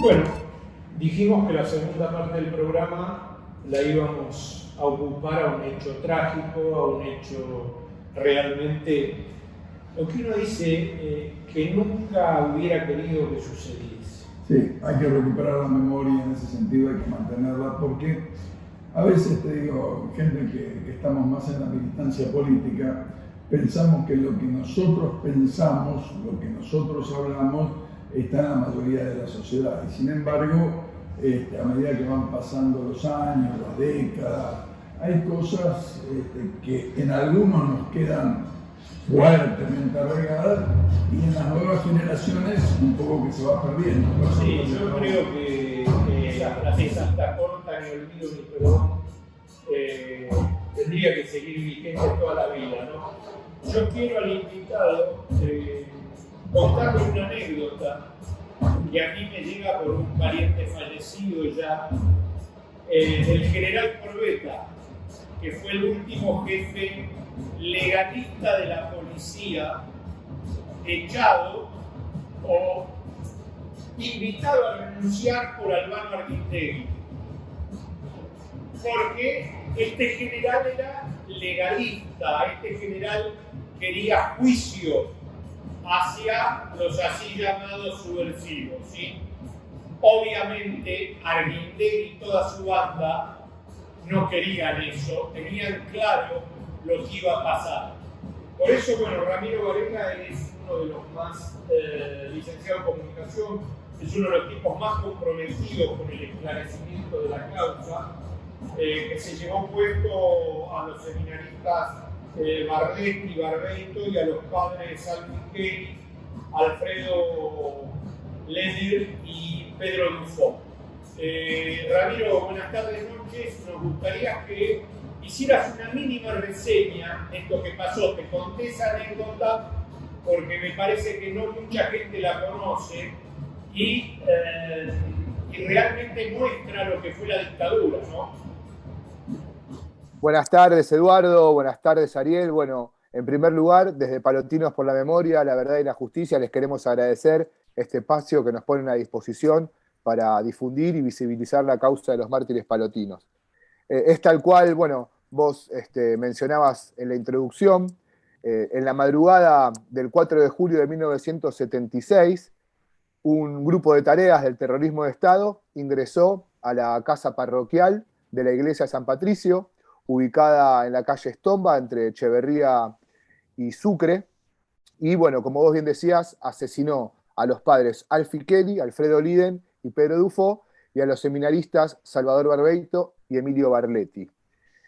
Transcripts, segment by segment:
Bueno, dijimos que la segunda parte del programa la íbamos a ocupar a un hecho trágico, a un hecho realmente, lo que uno dice, que nunca hubiera querido que sucediese. Sí, hay que recuperar la memoria en ese sentido, hay que mantenerla, porque a veces, te digo, gente que estamos más en la militancia política, pensamos que lo que nosotros pensamos, lo que nosotros hablamos, está en la mayoría de la sociedad. Y sin embargo, a medida que van pasando los años, las décadas, hay cosas que en algunos nos quedan fuertemente arraigadas y en las nuevas generaciones un poco que se va perdiendo. Sí, yo creo que la frasecita corta, ni olvido ni perdón, tendría que seguir vigente toda la vida, ¿no? Yo quiero al invitado contarle una anécdota que a mí me llega por un pariente fallecido ya, del general Corbeta, que fue el último jefe legalista de la policía, echado o invitado a renunciar por Albano Argüintegui, porque este general era legalista, este general quería juicio hacia los así llamados subversivos, ¿sí? Obviamente Argüintegui y toda su banda no querían eso, tenían claro lo que iba a pasar. Por eso, bueno, Ramiro Varenga es uno de los más licenciados en comunicación, es uno de los tipos más comprometidos con el esclarecimiento de la causa, que se llevó puesto a los seminaristas Barletti, Barbeito y a los padres Alfiqueri, Alfredo Leder y Pedro Dufo. Ramiro, buenas tardes, noches. Nos gustaría que hicieras una mínima reseña de esto que pasó. Te conté esa anécdota porque me parece que no mucha gente la conoce y realmente muestra lo que fue la dictadura, ¿no? Buenas tardes, Eduardo. Buenas tardes, Ariel. Bueno, en primer lugar, desde Palotinos por la Memoria, la Verdad y la Justicia, les queremos agradecer este espacio que nos ponen a disposición para difundir y visibilizar la causa de los mártires palotinos. Es tal cual, bueno, vos mencionabas en la introducción, en la madrugada del 4 de julio de 1976, un grupo de tareas del terrorismo de Estado ingresó a la casa parroquial de la iglesia San Patricio, ubicada en la calle Estomba, entre Echeverría y Sucre, y bueno, como vos bien decías, asesinó a los padres Alfiqueri, Alfredo Liden y Pedro Dufo, y a los seminaristas Salvador Barbeito y Emilio Barletti.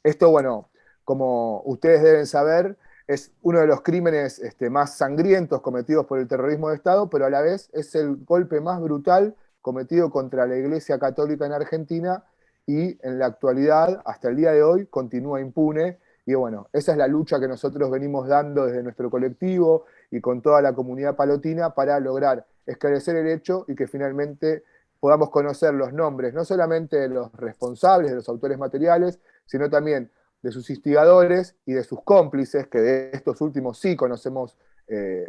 Esto, bueno, como ustedes deben saber, es uno de los crímenes más sangrientos cometidos por el terrorismo de Estado, pero a la vez es el golpe más brutal cometido contra la Iglesia Católica en Argentina, y en la actualidad, hasta el día de hoy, continúa impune. Y bueno, esa es la lucha que nosotros venimos dando desde nuestro colectivo y con toda la comunidad palotina para lograr esclarecer el hecho y que finalmente podamos conocer los nombres, no solamente de los responsables, de los autores materiales, sino también de sus instigadores y de sus cómplices, que de estos últimos sí conocemos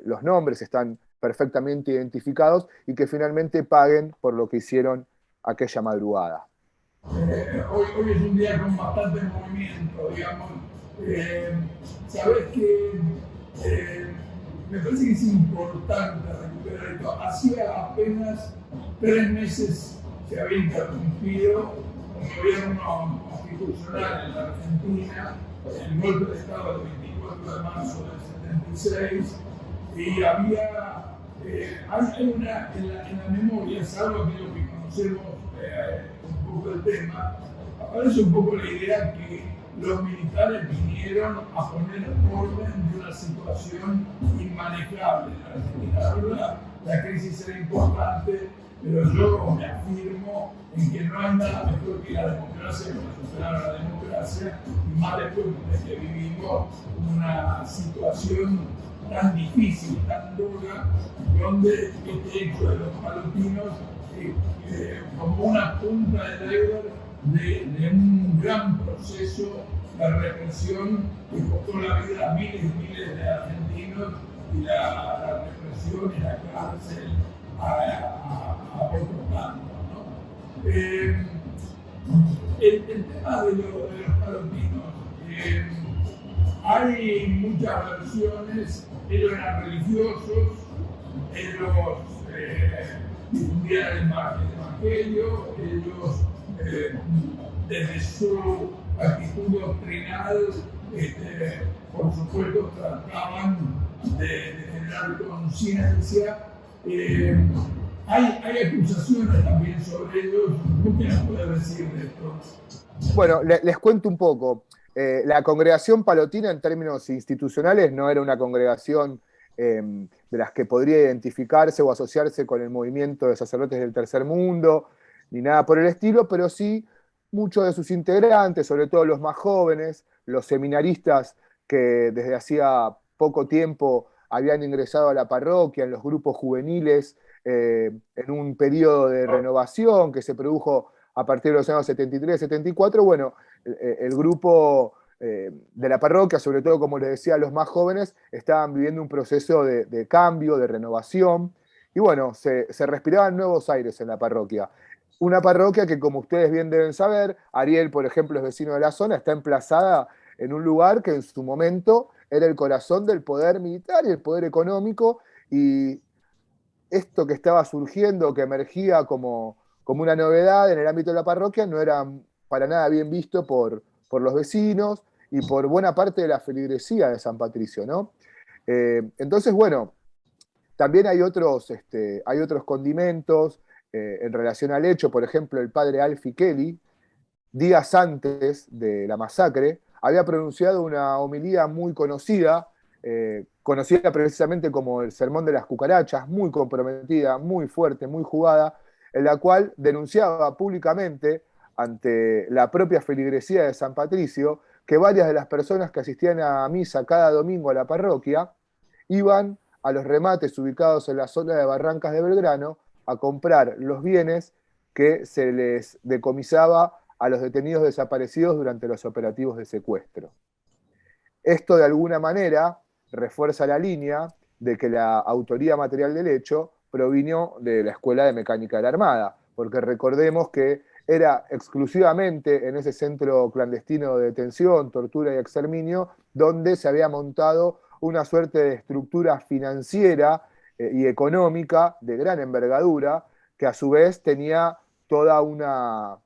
los nombres, están perfectamente identificados, y que finalmente paguen por lo que hicieron aquella madrugada. Hoy es un día con bastante movimiento, digamos. Sabes que me parece que es importante recuperar esto. Hacía apenas 3 meses se había interrumpido un gobierno constitucional en la Argentina, el golpe de Estado del 24 de marzo del 76, y había, hay una, en la memoria, salvo aquello que conocemos un poco el tema, aparece un poco la idea que los militares vinieron a poner orden de una situación inmanejable en la Argentina. La verdad, la crisis era importante, pero yo me afirmo en que no hay nada mejor que la democracia, para superar a la democracia, y más después de que vivimos una situación tan difícil, tan dura, donde este hecho de los palotinos como una punta de iceberg de un gran proceso de represión que costó la vida a miles y miles de argentinos, y la represión y la cárcel a otro tanto. Eh, el tema de los palotinos, hay muchas versiones, ellos eran religiosos, ellos difundían el evangelio, ellos desde su actitud doctrinal, por supuesto, trataban de generar conciencia. Hay acusaciones también sobre ellos. ¿Qué nos puede decir de esto? Bueno, les cuento un poco. La congregación palotina en términos institucionales no era una congregación de las que podría identificarse o asociarse con el movimiento de sacerdotes del tercer mundo, ni nada por el estilo, pero sí muchos de sus integrantes, sobre todo los más jóvenes, los seminaristas que desde hacía poco tiempo habían ingresado a la parroquia, en los grupos juveniles, en un periodo de renovación que se produjo a partir de los años 73, 74, bueno, el grupo de la parroquia, sobre todo, como les decía, los más jóvenes, estaban viviendo un proceso de cambio, de renovación, y bueno, se respiraban nuevos aires en la parroquia. Una parroquia que, como ustedes bien deben saber, Ariel, por ejemplo, es vecino de la zona, está emplazada en un lugar que en su momento era el corazón del poder militar y el poder económico, y esto que estaba surgiendo, que emergía como una novedad en el ámbito de la parroquia, no era para nada bien visto por los vecinos y por buena parte de la feligresía de San Patricio, ¿no? Entonces, bueno, también hay otros condimentos en relación al hecho. Por ejemplo, el padre Alfie Kelly, días antes de la masacre, había pronunciado una homilía muy conocida, conocida precisamente como el Sermón de las Cucarachas, muy comprometida, muy fuerte, muy jugada, en la cual denunciaba públicamente ante la propia feligresía de San Patricio que varias de las personas que asistían a misa cada domingo a la parroquia iban a los remates ubicados en la zona de Barrancas de Belgrano a comprar los bienes que se les decomisaba a los detenidos desaparecidos durante los operativos de secuestro. Esto de alguna manera refuerza la línea de que la autoría material del hecho provino de la Escuela de Mecánica de la Armada, porque recordemos que era exclusivamente en ese centro clandestino de detención, tortura y exterminio donde se había montado una suerte de estructura financiera y económica de gran envergadura, que a su vez tenía toda una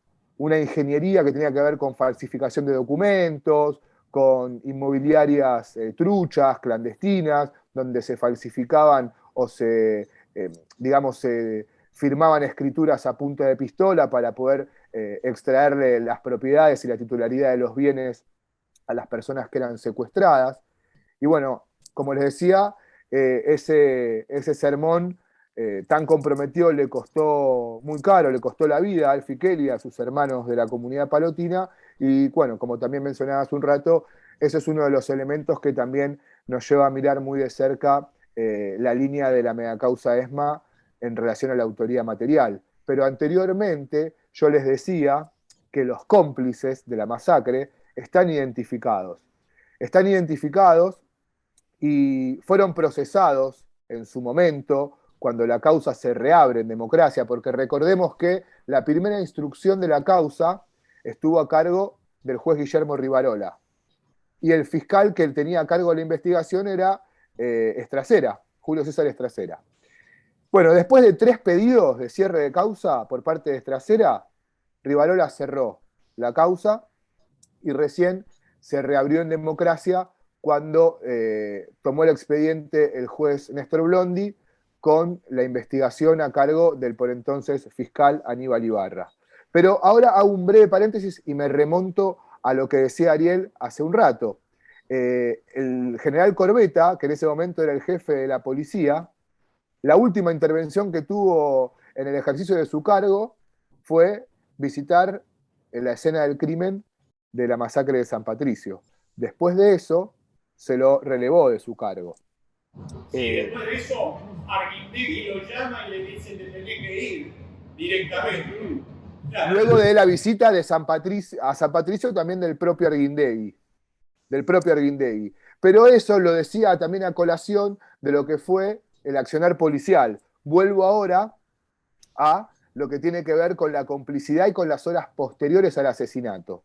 ingeniería que tenía que ver con falsificación de documentos, con inmobiliarias truchas, clandestinas, donde se falsificaban o digamos, se firmaban escrituras a punta de pistola para poder extraerle las propiedades y la titularidad de los bienes a las personas que eran secuestradas. Y bueno, como les decía, ese sermón tan comprometido le costó muy caro, le costó la vida a Alfie Kelly y a sus hermanos de la comunidad palotina, y bueno, como también mencionaba hace un rato, ese es uno de los elementos que también nos lleva a mirar muy de cerca la línea de la megacausa ESMA en relación a la autoría material. Pero anteriormente yo les decía que los cómplices de la masacre están identificados. Están identificados y fueron procesados en su momento cuando la causa se reabre en democracia, porque recordemos que la primera instrucción de la causa estuvo a cargo del juez Guillermo Rivarola, y el fiscal que él tenía a cargo de la investigación era Estracera, Julio César Estracera. Bueno, después de 3 pedidos de cierre de causa por parte de Estracera, Rivarola cerró la causa y recién se reabrió en democracia cuando tomó el expediente el juez Néstor Blondi con la investigación a cargo del por entonces fiscal Aníbal Ibarra. Pero ahora hago un breve paréntesis y me remonto a lo que decía Ariel hace un rato. El general Corbetta, que en ese momento era el jefe de la policía, la última intervención que tuvo en el ejercicio de su cargo fue visitar la escena del crimen de la masacre de San Patricio. Después de eso, se lo relevó de su cargo. Sí, después de eso, Arguindegui lo llama y le dice que tenés que ir directamente. Claro. Luego de la visita de San Patricio, a San Patricio, también del propio Arguindegui. Pero eso lo decía también a colación de lo que fue el accionar policial. Vuelvo ahora a lo que tiene que ver con la complicidad y con las horas posteriores al asesinato.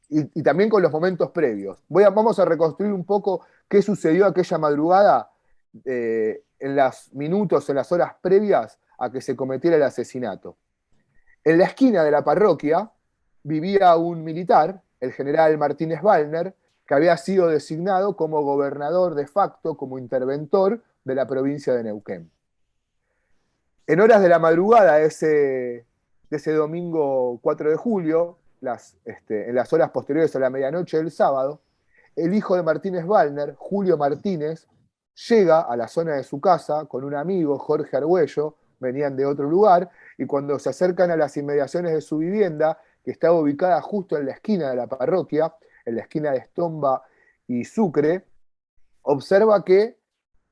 Y también con los momentos previos. Vamos a reconstruir un poco qué sucedió aquella madrugada en los minutos, en las horas previas a que se cometiera el asesinato. En la esquina de la parroquia vivía un militar, el general Martínez Wallner, que había sido designado como gobernador de facto, como interventor de la provincia de Neuquén. En horas de la madrugada de ese domingo 4 de julio, en las horas posteriores a la medianoche del sábado, el hijo de Martínez Wallner, Julio Martínez, llega a la zona de su casa con un amigo, Jorge Argüello, venían de otro lugar, y cuando se acercan a las inmediaciones de su vivienda, que estaba ubicada justo en la esquina de la parroquia, en la esquina de Estomba y Sucre, observa que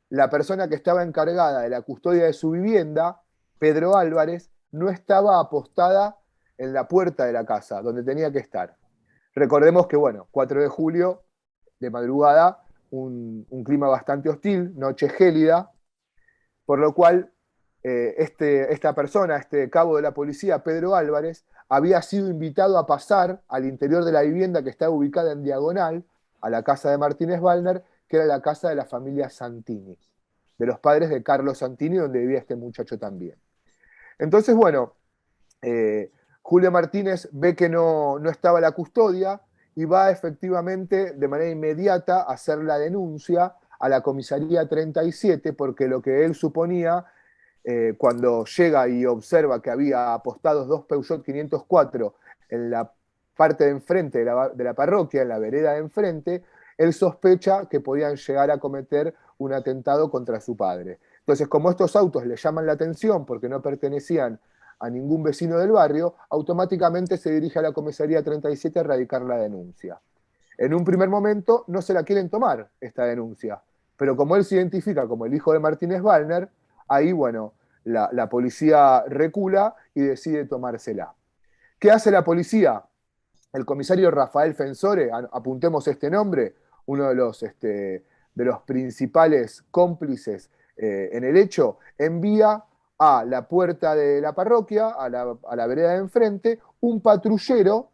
la persona que estaba encargada de la custodia de su vivienda, Pedro Álvarez, no estaba apostada en la puerta de la casa, donde tenía que estar. Recordemos que, 4 de julio, de madrugada, un clima bastante hostil, noche gélida, por lo cual esta persona, este cabo de la policía, Pedro Álvarez, había sido invitado a pasar al interior de la vivienda que estaba ubicada en diagonal a la casa de Martínez Wallner, que era la casa de la familia Santini, de los padres de Carlos Santini, donde vivía este muchacho también. Entonces, Julio Martínez ve que no estaba la custodia y va efectivamente de manera inmediata a hacer la denuncia a la comisaría 37, porque lo que él suponía, cuando llega y observa que había apostados 2 Peugeot 504 en la parte de enfrente de la parroquia, en la vereda de enfrente, él sospecha que podían llegar a cometer un atentado contra su padre. Entonces, como estos autos le llaman la atención porque no pertenecían a ningún vecino del barrio, automáticamente se dirige a la comisaría 37 a radicar la denuncia. En un primer momento no se la quieren tomar, esta denuncia, pero como él se identifica como el hijo de Martínez Wallner, ahí, la policía recula y decide tomársela. ¿Qué hace la policía? El comisario Rafael Fensore, apuntemos este nombre, uno de los principales cómplices en el hecho, envía a la puerta de la parroquia, a la vereda de enfrente, un patrullero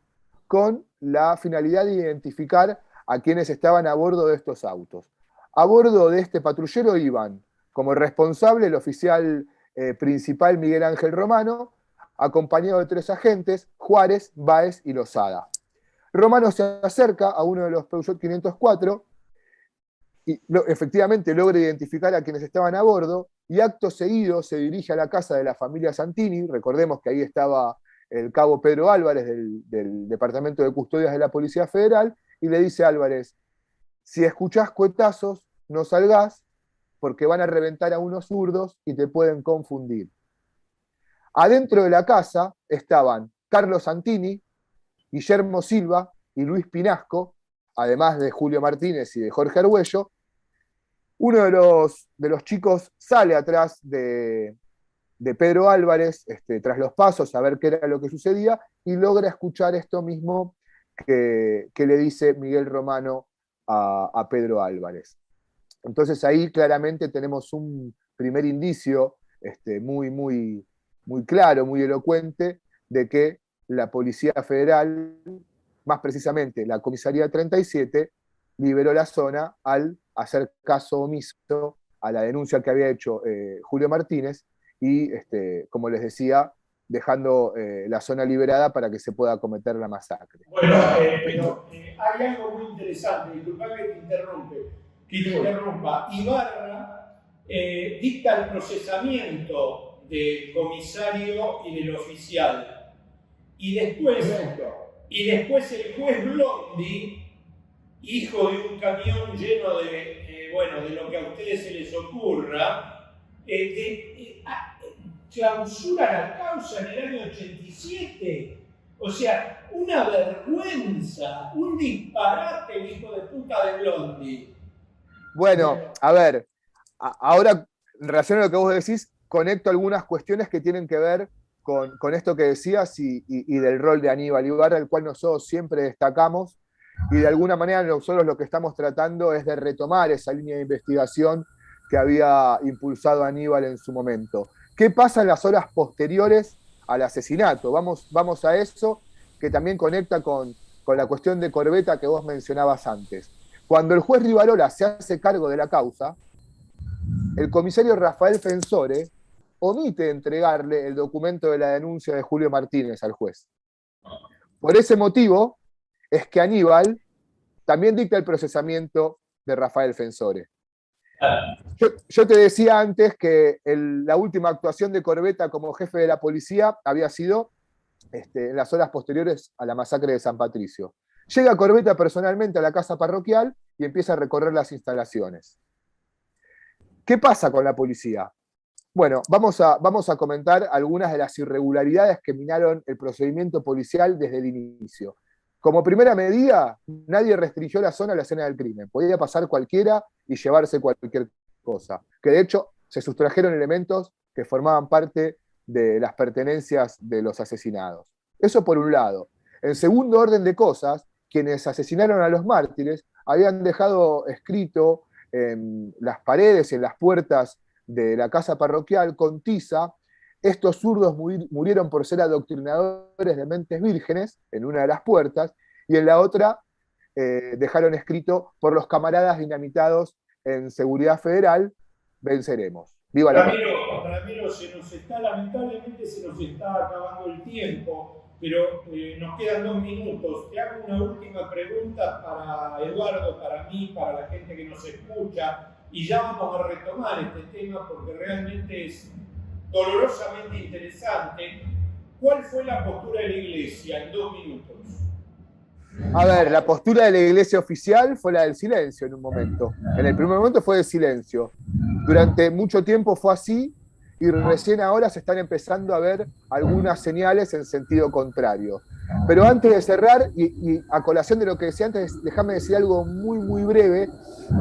con la finalidad de identificar a quienes estaban a bordo de estos autos. A bordo de este patrullero iban como responsable el oficial principal Miguel Ángel Romano, acompañado de 3 agentes, Juárez, Báez y Lozada. Romano se acerca a uno de los Peugeot 504 y efectivamente logra identificar a quienes estaban a bordo, y acto seguido se dirige a la casa de la familia Santini. Recordemos que ahí estaba el cabo Pedro Álvarez del Departamento de Custodias de la Policía Federal, y le dice a Álvarez: si escuchás cuetazos, no salgás, porque van a reventar a unos zurdos y te pueden confundir. Adentro de la casa estaban Carlos Santini, Guillermo Silva y Luis Pinasco, además de Julio Martínez y de Jorge Argüello. Uno de los chicos sale atrás de Pedro Álvarez, tras los pasos, a ver qué era lo que sucedía, y logra escuchar esto mismo que le dice Miguel Romano a Pedro Álvarez. Entonces ahí claramente tenemos un primer indicio muy claro, muy elocuente, de que la Policía Federal, más precisamente la Comisaría 37, liberó la zona al hacer caso omiso a la denuncia que había hecho Julio Martínez y, como les decía, dejando la zona liberada para que se pueda cometer la masacre. Bueno, pero hay algo muy interesante, disculpame que te interrumpa. Ibarra dicta el procesamiento del comisario y del oficial. Y después el juez Blondi, hijo de un camión lleno de lo que a ustedes se les ocurra, clausura la causa en el año 87. O sea, una vergüenza, un disparate, el hijo de puta de Blondi. Bueno, a ver, ahora, en relación a lo que vos decís, conecto algunas cuestiones que tienen que ver con esto que decías y del rol de Aníbal Ibarra, el cual nosotros siempre destacamos, y de alguna manera nosotros lo que estamos tratando es de retomar esa línea de investigación que había impulsado Aníbal en su momento. ¿Qué pasa en las horas posteriores al asesinato. Vamos a eso, que también conecta con la cuestión de Corbeta que vos mencionabas antes. Cuando el juez Rivarola se hace cargo de la causa, el comisario Rafael Fensore omite entregarle el documento de la denuncia de Julio Martínez al juez. Por ese motivo es que Aníbal también dicta el procesamiento de Rafael Fensore. Yo te decía antes que la última actuación de Corbeta como jefe de la policía había sido en las horas posteriores a la masacre de San Patricio. Llega Corbeta personalmente a la casa parroquial y empieza a recorrer las instalaciones. ¿Qué pasa con la policía? Bueno, vamos a comentar algunas de las irregularidades que minaron el procedimiento policial desde el inicio. Como primera medida, nadie restringió la zona a la escena del crimen. Podía pasar cualquiera y llevarse cualquier cosa. Que de hecho se sustrajeron elementos que formaban parte de las pertenencias de los asesinados. Eso por un lado. En segundo orden de cosas, quienes asesinaron a los mártires habían dejado escrito en las paredes y en las puertas de la casa parroquial con tiza: estos zurdos murieron por ser adoctrinadores de mentes vírgenes, en una de las puertas, y en la otra dejaron escrito: por los camaradas dinamitados en Seguridad Federal, venceremos. ¡Viva la patria! Ramiro, lamentablemente se nos está acabando el tiempo, pero nos quedan 2 minutos. Te hago una última pregunta para Eduardo, para mí, para la gente que nos escucha, y ya vamos a retomar este tema porque realmente es dolorosamente interesante. ¿Cuál fue la postura de la Iglesia en 2 minutos? A ver, la postura de la Iglesia oficial fue la del silencio en un momento. En el primer momento fue de silencio. Durante mucho tiempo fue así y recién ahora se están empezando a ver algunas señales en sentido contrario. Pero antes de cerrar, y a colación de lo que decía antes, déjame decir algo muy, muy breve,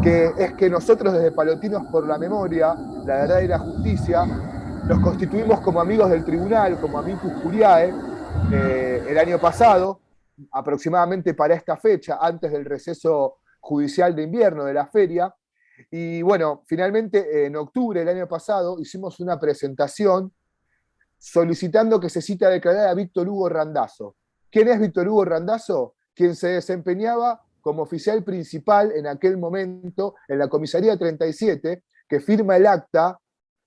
que es que nosotros desde Palotinos por la Memoria, la Verdad y la Justicia, nos constituimos como amigos del tribunal, como amicus curiae, el año pasado, aproximadamente para esta fecha, antes del receso judicial de invierno de la feria. Y bueno, finalmente en octubre del año pasado hicimos una presentación solicitando que se cite a declarar a Víctor Hugo Randazzo. ¿Quién es Víctor Hugo Randazzo? Quien se desempeñaba como oficial principal en aquel momento en la comisaría 37, que firma el acta,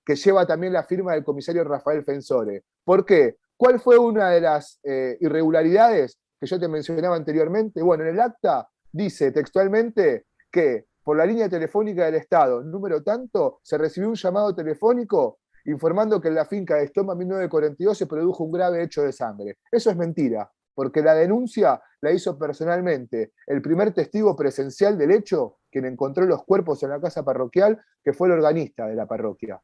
que lleva también la firma del comisario Rafael Fensore. ¿Por qué? ¿Cuál fue una de las irregularidades que yo te mencionaba anteriormente? Bueno, en el acta dice textualmente que por la línea telefónica del Estado, número tanto, se recibió un llamado telefónico informando que en la finca de Estoma 1942 se produjo un grave hecho de sangre. Eso es mentira, porque la denuncia la hizo personalmente el primer testigo presencial del hecho, quien encontró los cuerpos en la casa parroquial, que fue el organista de la parroquia,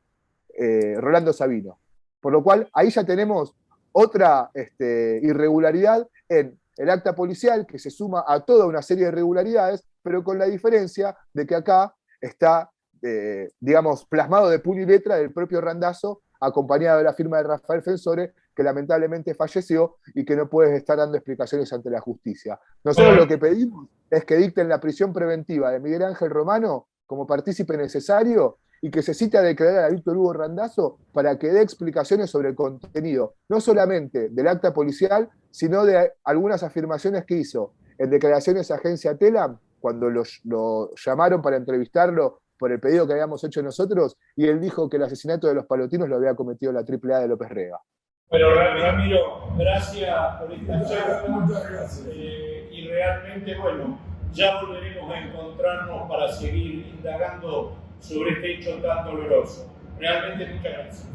Rolando Sabino. Por lo cual, ahí ya tenemos otra irregularidad en el acta policial que se suma a toda una serie de irregularidades, pero con la diferencia de que acá está, digamos, plasmado de puño y letra del propio Randazzo, acompañado de la firma de Rafael Fensore, que lamentablemente falleció y que no puede estar dando explicaciones ante la justicia. Nosotros lo que pedimos es que dicten la prisión preventiva de Miguel Ángel Romano como partícipe necesario y que se cite a declarar a Víctor Hugo Randazzo para que dé explicaciones sobre el contenido, no solamente del acta policial, sino de algunas afirmaciones que hizo en declaraciones a Agencia Telam, cuando lo llamaron para entrevistarlo por el pedido que habíamos hecho nosotros, y él dijo que el asesinato de los palotinos lo había cometido la AAA de López Rega. Bueno, Ramiro, gracias por esta charla. Muchas gracias. Y realmente, bueno, ya volveremos a encontrarnos para seguir indagando sobre este hecho tan doloroso. Realmente muchas gracias.